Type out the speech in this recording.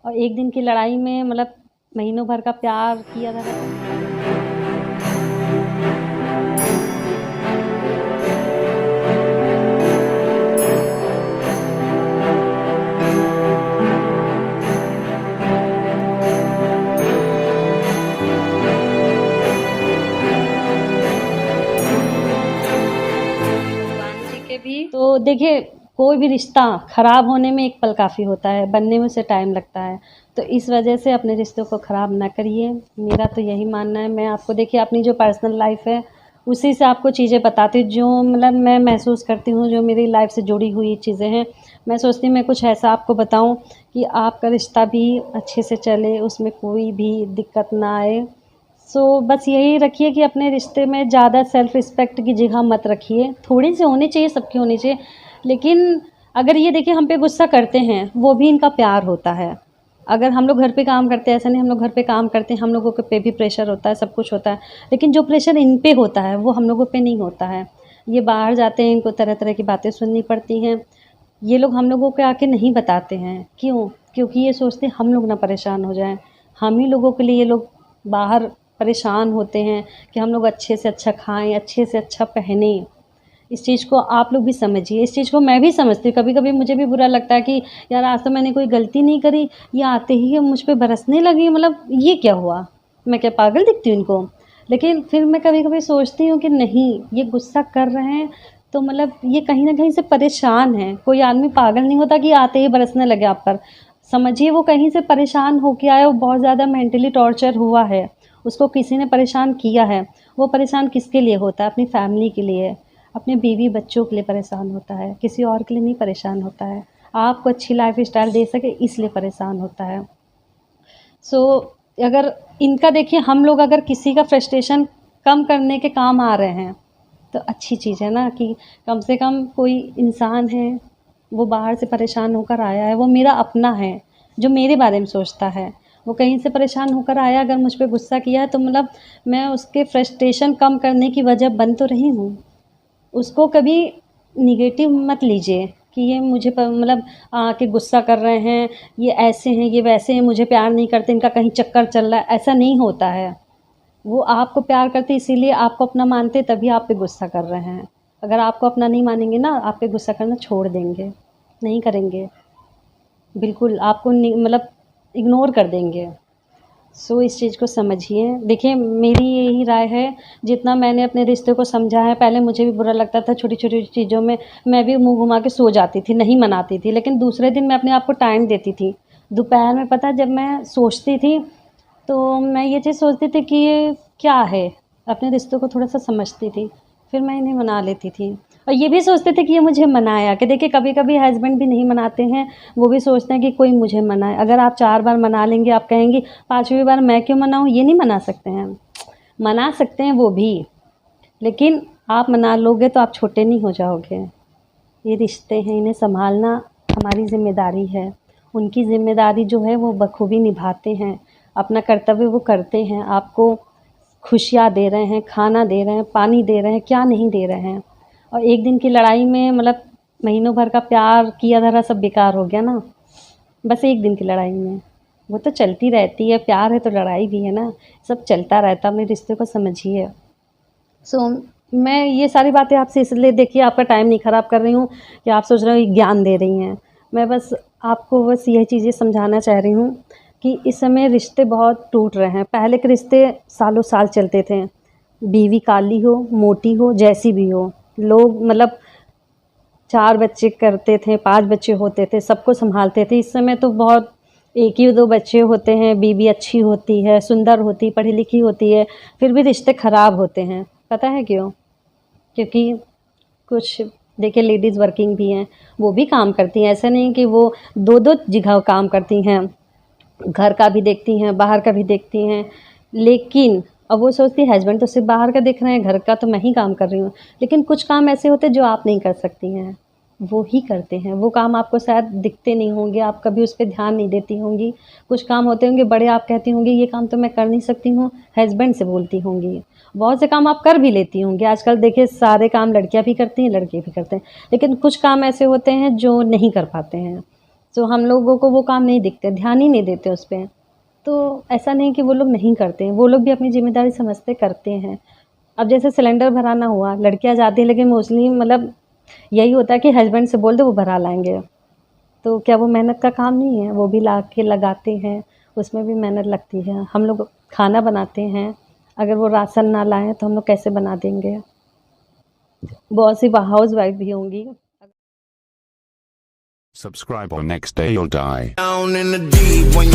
और एक दिन की लड़ाई में मतलब महीनों भर का प्यार किया था। भगवान जी के भी तो देखिए, कोई भी रिश्ता ख़राब होने में एक पल काफ़ी होता है, बनने में उसे टाइम लगता है। तो इस वजह से अपने रिश्तों को ख़राब ना करिए, मेरा तो यही मानना है। मैं आपको देखिए अपनी जो पर्सनल लाइफ़ है उसी से आपको चीज़ें बताती हूँ, जो मतलब मैं महसूस करती हूँ, जो मेरी लाइफ़ से जुड़ी हुई चीज़ें हैं। मैं सोचती हूँ मैं कुछ ऐसा आपको बताऊँ कि आपका रिश्ता भी अच्छे से चले, उसमें कोई भी दिक्कत ना आए। बस यही रखिए कि अपने रिश्ते में ज़्यादा सेल्फ़ रिस्पेक्ट की जगह मत रखिए, थोड़ी-सी होनी चाहिए, सबकी होनी चाहिए। लेकिन अगर ये देखिए हम पे गुस्सा करते हैं, वो भी इनका प्यार होता है। अगर हम लोग घर पे काम करते हैं, ऐसा नहीं हम लोग घर पे काम करते हैं, हम लोगों के पे भी प्रेशर होता है, सब कुछ होता है। लेकिन जो प्रेशर इन पे होता है, वो हम लोगों पे नहीं होता है। ये बाहर जाते हैं, इनको तरह-तरह की बातें सुननी पड़ती हैं। ये लोग हम लोगों को आके नहीं बताते हैं, क्यों? क्योंकि ये सोचते हैं हम लोग ना परेशान हो जाएँ। हम ही लोगों के लिए ये लोग बाहर परेशान होते हैं कि हम लोग अच्छे से अच्छा खाएँ, अच्छे से अच्छा पहनें। इस चीज़ को आप लोग भी समझिए, इस चीज़ को मैं भी समझती हूँ। कभी-कभी मुझे भी बुरा लगता है कि यार आज तो मैंने कोई गलती नहीं करी, ये आते ही ये मुझ पे बरसने लगी, मतलब ये क्या हुआ? मैं क्या पागल दिखती हूँ इनको? लेकिन फिर मैं कभी-कभी सोचती हूँ कि नहीं, ये गुस्सा कर रहे हैं तो मतलब ये कहीं न कहीं से परेशान हैं। कोई आदमी पागल नहीं होता कि आते ही बरसने लगे आप पर। समझिए वो कहीं से परेशान होके आया, वो बहुत ज़्यादा मेंटली टॉर्चर हुआ है, उसको किसी ने परेशान किया है। वो परेशान किसके लिए होता है? अपनी फैमिली के लिए। अपने बीवी बच्चों के लिए परेशान होता है, किसी और के लिए नहीं परेशान होता है। आपको अच्छी लाइफ़स्टाइल दे सके इसलिए परेशान होता है। सो अगर इनका देखिए हम लोग अगर किसी का फ्रस्ट्रेशन कम करने के काम आ रहे हैं, तो अच्छी चीज़ है ना कि कम से कम कोई इंसान है, वो बाहर से परेशान होकर आया है, वो मेरा अपना है, जो मेरे बारे में सोचता है। वो कहीं से परेशान होकर आया, अगर मुझ पे गुस्सा किया है तो मतलब मैं उसके फ्रस्ट्रेशन कम करने की वजह बन तो रही हूँ। उसको कभी नेगेटिव मत लीजिए कि ये मुझे मतलब आके गुस्सा कर रहे हैं, ये ऐसे हैं, ये वैसे हैं, मुझे प्यार नहीं करते, इनका कहीं चक्कर चल रहा है, ऐसा नहीं होता है। वो आपको प्यार करते इसीलिए आपको अपना मानते तभी आप पे गुस्सा कर रहे हैं। अगर आपको अपना नहीं मानेंगे ना, आप पे गुस्सा करना छोड़ देंगे, नहीं करेंगे। बिल्कुल आपको मतलब इग्नोर कर देंगे। इस चीज़ को समझिए। देखिए मेरी यही राय है, जितना मैंने अपने रिश्ते को समझा है, पहले मुझे भी बुरा लगता था छोटी-छोटी चीज़ों में, मैं भी मुँह घुमा के सो जाती थी, नहीं मनाती थी। लेकिन दूसरे दिन मैं अपने आप को टाइम देती थी। दोपहर में पता है जब मैं सोचती थी, तो मैं ये चीज़ सोचती थी कि ये क्या है? अपने रिश्तों को थोड़ा-सा समझती थी, फिर मैं इन्हें मना लेती थी। और ये भी सोचते थे कि ये मुझे मनाया कि देखिए कभी-कभी हस्बैंड भी नहीं मनाते हैं, वो भी सोचते हैं कि कोई मुझे मनाए। अगर आप 4 बार मना लेंगे, आप कहेंगी 5वीं बार मैं क्यों मनाऊँ? ये नहीं मना सकते हैं। मना सकते हैं वो भी, लेकिन आप मना लोगे तो आप छोटे नहीं हो जाओगे। ये रिश्ते हैं, इन्हें सँभालना हमारी ज़िम्मेदारी है। उनकी ज़िम्मेदारी जो है वो बखूबी निभाते हैं, अपना कर्तव्य वो करते हैं, आपको खुशियाँ दे रहे हैं, खाना दे रहे हैं, पानी दे रहे हैं, क्या नहीं दे रहे हैं। और एक दिन की लड़ाई में मतलब महीनों भर का प्यार किया धरा सब बेकार हो गया ना, बस एक दिन की लड़ाई में। वो तो चलती रहती है, प्यार है तो लड़ाई भी है ना, सब चलता रहता है, अपने रिश्ते को समझिए। सो मैं ये सारी बातें आपसे इसलिए देखिए आपका टाइम नहीं ख़राब कर रही हूँ कि आप सोच रहे हो ज्ञान दे रही हैं। मैं बस आपको बस यही चीज़ें समझाना चाह रही हूँ कि इस समय रिश्ते बहुत टूट रहे हैं। पहले के रिश्ते सालों साल चलते थे। बीवी काली हो, मोटी हो, जैसी भी हो, लोग मतलब 4 बच्चे करते थे, 5 बच्चे होते थे, सबको सँभालते थे। इस समय तो बहुत 1 ही 2 बच्चे होते हैं, बीवी अच्छी होती है, सुंदर होती, पढ़ी-लिखी होती है, फिर भी रिश्ते ख़राब होते हैं। पता है क्यों? क्योंकि कुछ देखिए लेडीज़ वर्किंग भी हैं, वो भी काम करती हैं, ऐसा नहीं कि वो 2-2 जगह काम करती हैं, घर का भी देखती हैं, बाहर का भी देखती हैं। लेकिन अब वो सोचती है हस्बैंड तो सिर्फ़ बाहर का देख रहे हैं, घर का तो मैं ही काम कर रही हूँ। लेकिन कुछ काम ऐसे होते हैं जो आप नहीं कर सकती हैं, वो ही करते हैं। वो काम आपको शायद दिखते नहीं होंगे, आप कभी उस पे ध्यान नहीं देती होंगी। कुछ काम होते होंगे बड़े, आप कहती होंगी ये काम तो मैं कर नहीं सकती हूँ, हस्बैंड से बोलती होंगी। बहुत से काम आप कर भी लेती होंगी, आजकल देखिए सारे काम लड़कियाँ भी करती हैं, लड़के भी करते हैं। लेकिन कुछ काम ऐसे होते हैं जो नहीं कर पाते हैं। तो हम लोगों को वो काम नहीं दिखते, ध्यान ही नहीं देते उस पे। तो ऐसा नहीं कि वो लोग नहीं करते हैं, वो लोग भी अपनी ज़िम्मेदारी समझते करते हैं। अब जैसे सिलेंडर भराना हुआ, लड़कियाँ जाती हैं लेकिन मोस्टली मतलब यही होता है कि हस्बैंड से बोल दो वो भरा लाएँगे। तो क्या वो मेहनत का काम नहीं है? वो भी ला के लगाते हैं, उसमें भी मेहनत लगती है। हम लोग खाना बनाते हैं, अगर वो राशन ना लाएँ तो हम लोग कैसे बना देंगे? बहुत सी हाउसवाइफ़ भी होंगी। Subscribe or next day you'll die. Down in the deep when you